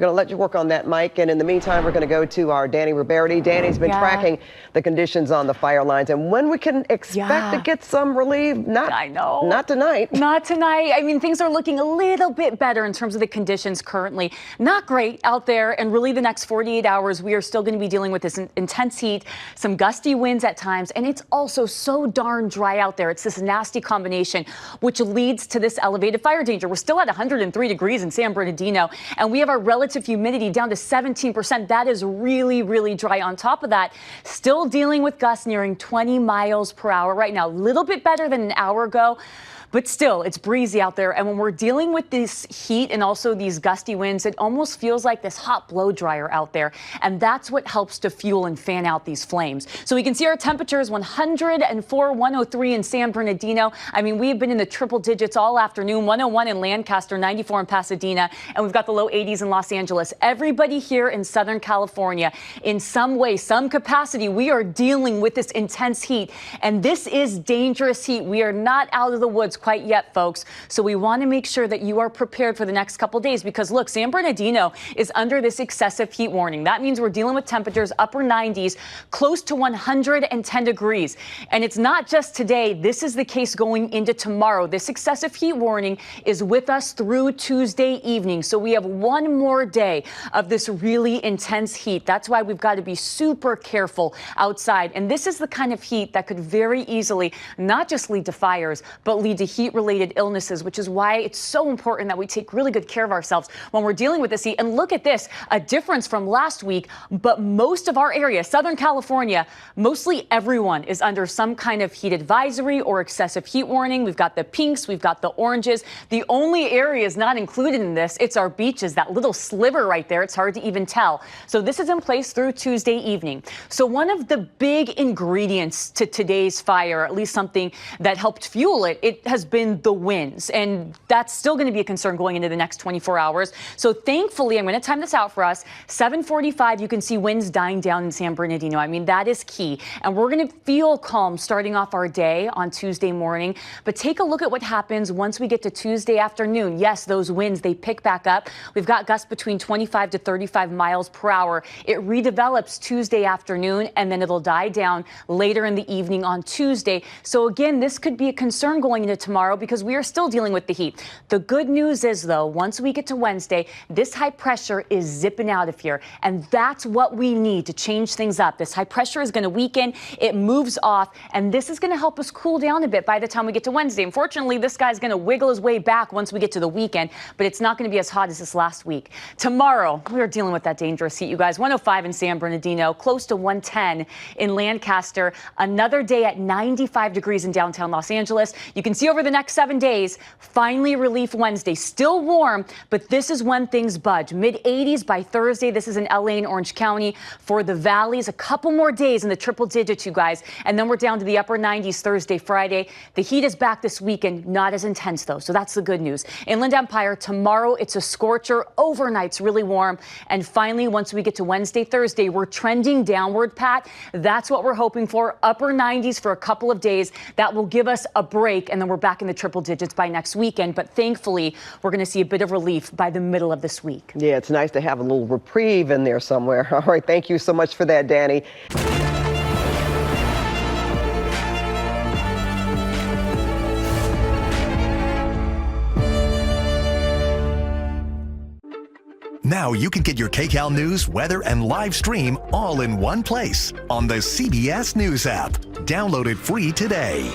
We're going to let you work on that, Mike. And in the meantime, we're going to go to our Dani Ruberti. Dani's been tracking the conditions on the fire lines and when we can expect to get some relief. Not tonight. Not tonight. I mean, things are looking a little bit better in terms of the conditions currently. Not great out there. And really the next 48 hours, we are still going to be dealing with this intense heat, some gusty winds at times. And it's also so darn dry out there. It's this nasty combination, which leads to this elevated fire danger. We're still at 103 degrees in San Bernardino, and we have our relative humidity down to 17%. That is really, really dry. On top of that, still dealing with gusts nearing 20 miles per hour right now. A little bit better than an hour ago, but still, it's breezy out there. And when we're dealing with this heat and also these gusty winds, it almost feels like this hot blow dryer out there. And that's what helps to fuel and fan out these flames. So we can see our temperatures 104, 103 in San Bernardino. I mean, we've been in the triple digits all afternoon, 101 in Lancaster, 94 in Pasadena, and we've got the low 80s in Los Angeles. Everybody here in Southern California, in some way, some capacity, we are dealing with this intense heat. And this is dangerous heat. We are not out of the woods quite yet, folks. So we want to make sure that you are prepared for the next couple days because, look, San Bernardino is under this excessive heat warning. That means we're dealing with temperatures upper 90s, close to 110 degrees. And it's not just today. This is the case going into tomorrow. This excessive heat warning is with us through Tuesday evening. So we have one more day of this really intense heat. That's why we've got to be super careful outside. And this is the kind of heat that could very easily not just lead to fires, but lead to heat-related illnesses, which is why it's so important that we take really good care of ourselves when we're dealing with this heat. And look at this, a difference from last week, but most of our area, Southern California, mostly everyone is under some kind of heat advisory or excessive heat warning. We've got the pinks, we've got the oranges. The only areas not included in this, it's our beaches, that little sliver right there. It's hard to even tell. So this is in place through Tuesday evening. So one of the big ingredients to today's fire, at least something that helped fuel it, it has been the winds, and that's still going to be a concern going into the next 24 hours. So thankfully, I'm going to time this out for us. 7:45, you can see winds dying down in San Bernardino. I mean, that is key. And we're going to feel calm starting off our day on Tuesday morning. But take a look at what happens once we get to Tuesday afternoon. Yes, those winds, they pick back up. We've got gusts between 25 to 35 miles per hour. It redevelops Tuesday afternoon, and then it'll die down later in the evening on Tuesday. So again, this could be a concern going into tomorrow because we are still dealing with the heat. The good news is, though, once we get to Wednesday, this high pressure is zipping out of here. And that's what we need to change things up. This high pressure is going to weaken. It moves off. And this is going to help us cool down a bit by the time we get to Wednesday. Unfortunately, this guy's going to wiggle his way back once we get to the weekend, but it's not going to be as hot as this last week. Tomorrow, we are dealing with that dangerous heat, you guys. 105 in San Bernardino, close to 110 in Lancaster. Another day at 95 degrees in downtown Los Angeles. You can see over the next 7 days, finally relief Wednesday. Still warm, but this is when things budge. Mid-80s by Thursday. This is in LA and Orange County. For the valleys, a couple more days in the triple digits, you guys. And then we're down to the upper 90s Thursday, Friday. The heat is back this weekend, not as intense though. So that's the good news. Inland Empire, tomorrow it's a scorcher. Overnight's really warm. And finally, once we get to Wednesday, Thursday, we're trending downward, Pat. That's what we're hoping for. Upper 90s for a couple of days. That will give us a break, and then we're back in the triple digits by next weekend. But thankfully, we're going to see a bit of relief by the middle of this week. Yeah, it's nice to have a little reprieve in there somewhere. All right, thank you so much for that, Dani. Now you can get your KCAL news, weather, and live stream all in one place on the CBS News app. Download it free today.